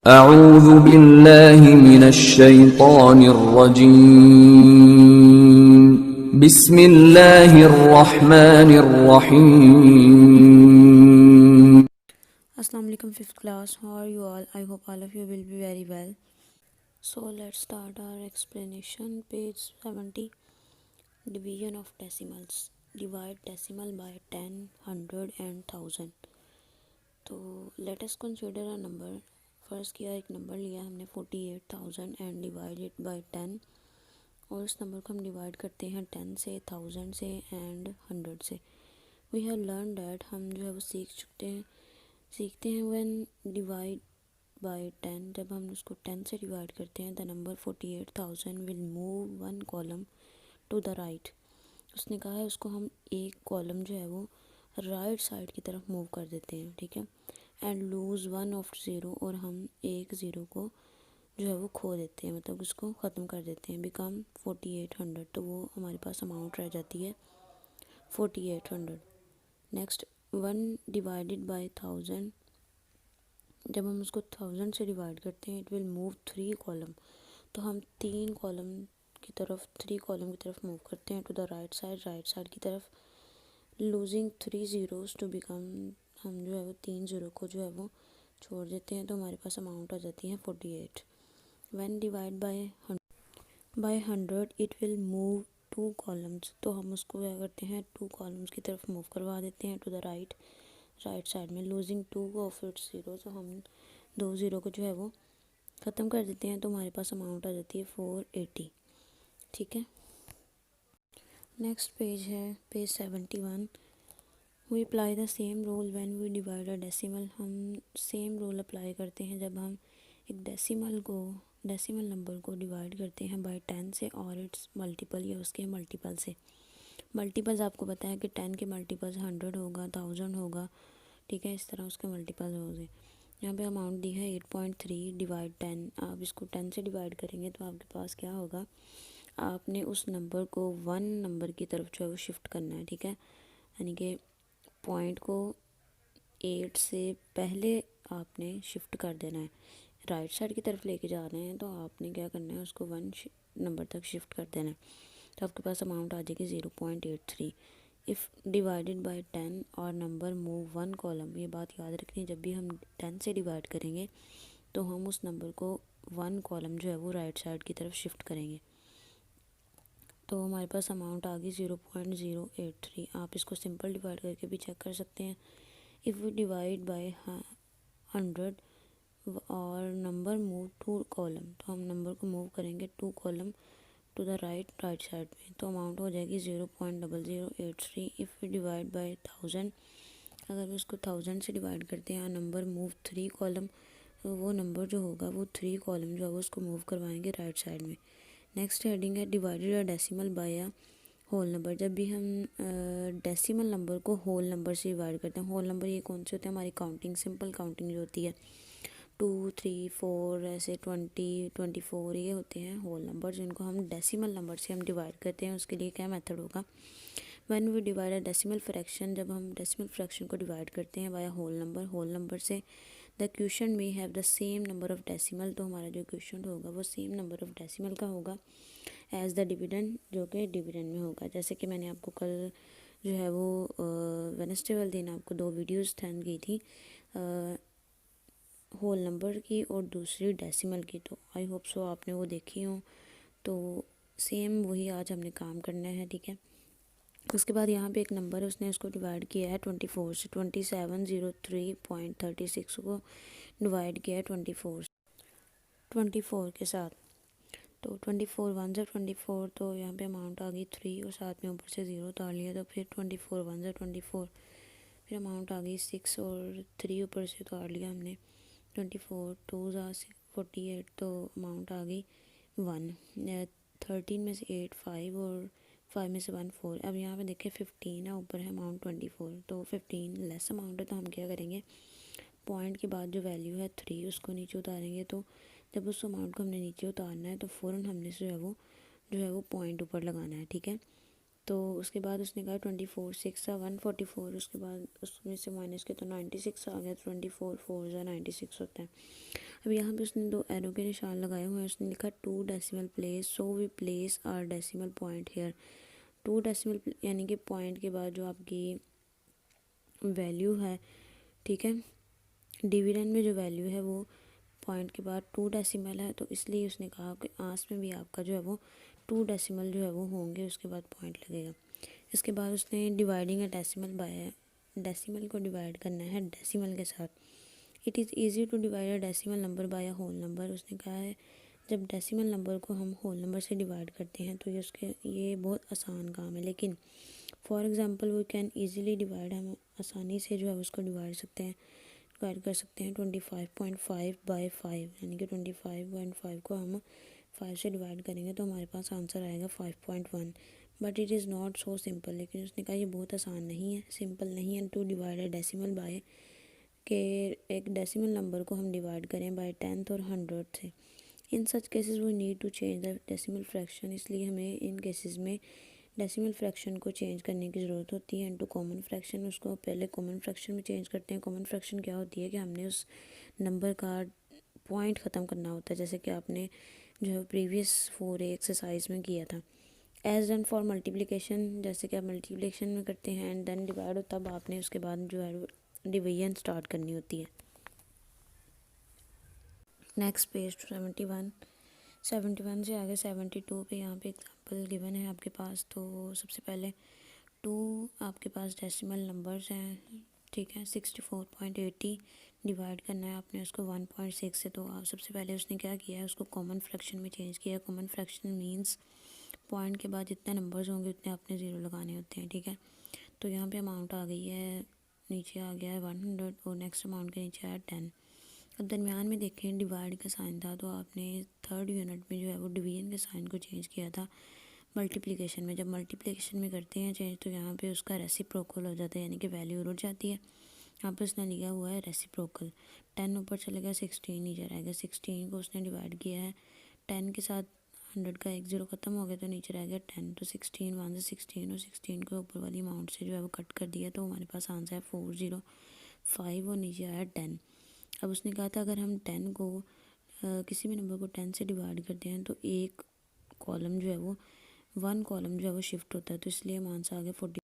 अऊज़ु बिल्लाहि मिनश्शैतानिर्रजीम बिस्मिल्लाहिर्रहमानिर्रहीम। Assalamu alaikum fifth class. How are you all? I hope all of you will be very well. So let's start our explanation. Page 70. Division of decimals. Divide decimal by 10, 100 and 1000. तो let us consider a number. First किया एक number लिया हमने 48,000 and divide it by 10 और उस number को हम divide करते हैं 10 से 1000 से एंड 100 से। वी हैव लर्न डैट हम जो है वो सीखते हैं व्हेन डिवाइड बाय 10 जब हम उसको 10 से डिवाइड करते हैं the number 48,000 will move one column to the right. उसने कहा है उसको हम एक कॉलम जो है वो राइट साइड की तरफ मूव कर देते हैं, ठीक है। And lose one of zero और हम एक ज़ीरो को जो है वो खो देते हैं, मतलब उसको ख़त्म कर देते हैं। बिकम 4800, तो वो हमारे पास अमाउंट रह जाती है 4800। नेक्स्ट 1 डिवाइडेड बाय 1000, जब हम उसको 1000 से डिवाइड करते हैं इट विल मूव 3 कॉलम, तो हम 3 कॉलम की तरफ 3 कॉलम की तरफ मूव करते हैं टू द राइट साइड की तरफ, लूजिंग 3 ज़ीरोज़ टू बिकम, हम जो है वो 3 ज़ीरो को जो है वो छोड़ देते हैं, तो हमारे पास अमाउंट आ जाती है 48। When divide by 100 it will move 2 columns, तो हम उसको क्या करते हैं 2 कॉलम्स की तरफ मूव करवा देते हैं टू द राइट साइड में, लूजिंग 2 ऑफ इट्स ज़ीरो, तो हम 2 ज़ीरो को जो है वो ख़त्म कर देते हैं, तो हमारे पास अमाउंट आ जाती है 480, ठीक है। नेक्स्ट पेज है page 71। We apply the same rule when we divide a decimal, हम सेम रूल अप्लाई करते हैं जब हम एक डेसिमल नंबर को डिवाइड करते हैं बाय 10 से और इट्स मल्टीपल या उसके मल्टीपल से। मल्टीपल्स आपको पता है कि 10 के मल्टीपल्स 100 होगा, 1000 होगा, ठीक है, इस तरह उसके मल्टीपल्स होंगे। यहाँ पे अमाउंट दी है 8.3 डिवाइड 10। आप इसको 10 से डिवाइड करेंगे तो आपके पास क्या होगा, आपने उस नंबर को 1 नंबर की तरफ जो है वो शिफ्ट करना है, ठीक है। यानी कि पॉइंट को 8 से पहले आपने शिफ्ट कर देना है, राइट साइड की तरफ लेके जा रहे हैं तो आपने क्या करना है उसको 1 नंबर तक शिफ्ट कर देना है, तो आपके पास अमाउंट आ जाएगी 0.83। इफ़ डिवाइडेड बाय 10 और नंबर मूव 1 कॉलम, ये बात याद रखनी, जब भी हम 10 से डिवाइड करेंगे तो हम उस नंबर को 1 कॉलम जो है वो राइट साइड की तरफ शिफ्ट करेंगे, तो हमारे पास अमाउंट आ गई 0.083। आप इसको सिंपल डिवाइड करके भी चेक कर सकते हैं। इफ़ वी डिवाइड बाय 100 और नंबर मूव 2 कॉलम, तो हम नंबर को मूव करेंगे 2 column to the right side में, तो अमाउंट हो जाएगी 0.0083। इफ़ वी डिवाइड बाय 1000, अगर उसको 1000 से डिवाइड करते हैं नंबर मूव 3 कॉलम, तो वो नंबर जो होगा वो 3 कॉलम जो है वो उसको मूव करवाएंगे राइट साइड में। नेक्स्ट हेडिंग है divided a decimal by a whole number. जब भी हम डेसिमल नंबर को होल नंबर से डिवाइड करते हैं, होल नंबर ये कौन से होते हैं, हमारी काउंटिंग सिंपल काउंटिंग जो होती है 2 3 4 ऐसे 20 24 ये होते हैं होल नंबर, जिनको हम डेसिमल नंबर से हम डिवाइड करते हैं। उसके लिए क्या मेथड होगा, when we divide a decimal fraction, जब हम डेसिमल फ्रैक्शन को डिवाइड करते हैं बाय होल नंबर से, द क्वेश्चन में have the same number of decimal, तो हमारा जो क्वेश्चन होगा वो सेम नंबर ऑफ डेसिमल का होगा एज द डिविडेंड, जो कि डिविडेंड में होगा। जैसे कि मैंने आपको कल जो है वो वेडनेसडे वाले दिन आपको 2 वीडियोस सेंड की थी, होल नंबर की और दूसरी डेसिमल की, तो आई होप सो आपने वो देखी हो। तो सेम वही आज हमने काम करना है, ठीक है। उसके बाद यहाँ पे एक नंबर है, उसने उसको डिवाइड किया है 24 से, 2703.36 को डिवाइड किया है 24 के साथ, तो 24 1 से 24, तो यहाँ पे अमाउंट आ गई 3 और साथ में ऊपर से 0 उतार लिया, तो फिर 24 1 से 24, फिर अमाउंट आ गई 6 और 3 ऊपर से उतार लिया हमने, 24 2 ज़ा 48, तो अमाउंट आ गई 1। 13 में से 8 5 और 5 में से 1 4। अब यहाँ पे देखें 15 है, ऊपर है अमाउंट 24, तो 15 लेस अमाउंट है, तो हम क्या करेंगे पॉइंट के बाद जो वैल्यू है 3 उसको नीचे उतारेंगे, तो जब उस अमाउंट को हमने नीचे उतारना है तो फ़ौरन हमने जो है वो पॉइंट ऊपर लगाना है, ठीक है। तो उसके बाद उसने कहा 24 6 144, उसके बाद उसमें से माइनस के तो 96 आ गया, 24 4 96 होता है। अब यहाँ पे उसने 2 एरो के निशान लगाए हुए हैं, उसने लिखा 2 decimal place, so we place our decimal point here. 2 decimal यानी कि पॉइंट के बाद जो आपकी वैल्यू है, ठीक है, डिविडेंड में जो वैल्यू है वो पॉइंट के बाद 2 डेसिमल है, तो इसलिए उसने कहा कि आंस में भी आपका जो है वो 2 डेसिमल जो है वो होंगे, उसके बाद पॉइंट लगेगा। इसके बाद उसने dividing a decimal by, decimal को डिवाइड करना है डेसिमल के साथ। It is easy to divide a decimal number by a whole number. उसने कहा है जब डेसिमल नंबर को हम होल नंबर से डिवाइड करते हैं तो ये बहुत आसान काम है, लेकिन for example we can easily divide, हम आसानी से जो है उसको डिवाइड कर सकते हैं 25.5 बाय 5, यानी कि 25.5 को हम 5 से डिवाइड करेंगे तो हमारे पास आंसर आएगा 5.1। But it is not so simple, लेकिन उसने कहा ये बहुत आसान नहीं है, सिंपल नहीं है to divide a decimal by, के एक डेसिमल नंबर को हम डिवाइड करें बाय 10th और 100th से। In such cases we need to change the decimal fraction, इसलिए हमें इन केसेस में डेसिमल फ्रैक्शन को चेंज करने की ज़रूरत होती है इनटू कॉमन फ्रैक्शन। उसको पहले कॉमन फ्रैक्शन में चेंज करते हैं। कॉमन फ्रैक्शन क्या होती है कि हमने उस नंबर का पॉइंट ख़त्म करना होता है, जैसे कि आपने जो है प्रीवियस 4A एक्सरसाइज में किया था। एज डन फॉर मल्टीप्लिकेशन, जैसे कि आप मल्टीप्लिकेशन में करते हैं एंड देन डिवाइड हो, तब आपने उसके बाद जो है डिवीजन स्टार्ट करनी होती है। नेक्स्ट पेज 71 से आगे 72 पे यहाँ पे एग्जांपल गिवन है आपके पास। तो सबसे पहले 2 आपके पास डेसिमल नंबर्स हैं, ठीक है। 64.80 डिवाइड करना है आपने उसको 1.6 से। तो आप सबसे पहले उसने क्या किया है, उसको कॉमन फ्रैक्शन में चेंज किया। कॉमन फ्रैक्शन मींस पॉइंट के बाद जितने नंबर्स होंगे उतने आपने ज़ीरो लगाने होते हैं, ठीक है। तो यहाँ पे अमाउंट आ गई है, नीचे आ गया है 100 और नेक्स्ट अमाउंट के नीचे आया 10। अब दरमियान में देखें डिवाइड का साइन था, तो आपने 3rd यूनिट में जो है वो डिवीजन के साइन को चेंज किया था मल्टीप्लिकेशन में। जब मल्टीप्लिकेशन में करते हैं चेंज तो यहाँ पे उसका रेसिप्रोकल हो जाता है, यानी कि वैल्यू उड़ जाती है। यहाँ पे उसने लिखा हुआ है रेसिप्रोकल। 10 ऊपर चलेगा, 16 नीचे रहेगा। 16 को उसने डिवाइड किया है 10 के साथ, 100 का एक ज़ीरो ख़त्म हो गया तो नीचे रह गया 10। तो 16 1 से 16 और 16 को ऊपर वाली अमाउंट से जो है वो कट कर दिया, तो हमारे पास आंसर है 405 और नीचे आया 10। अब उसने कहा था अगर हम 10 को किसी भी नंबर को 10 से डिवाइड करते हैं तो एक कॉलम जो है वो 1 कॉलम जो है वो शिफ्ट होता है, तो इसलिए हम आंसर आ गया 40,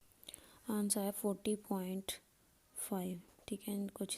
आंसर आया 40.5, ठीक है। इनको अच्छी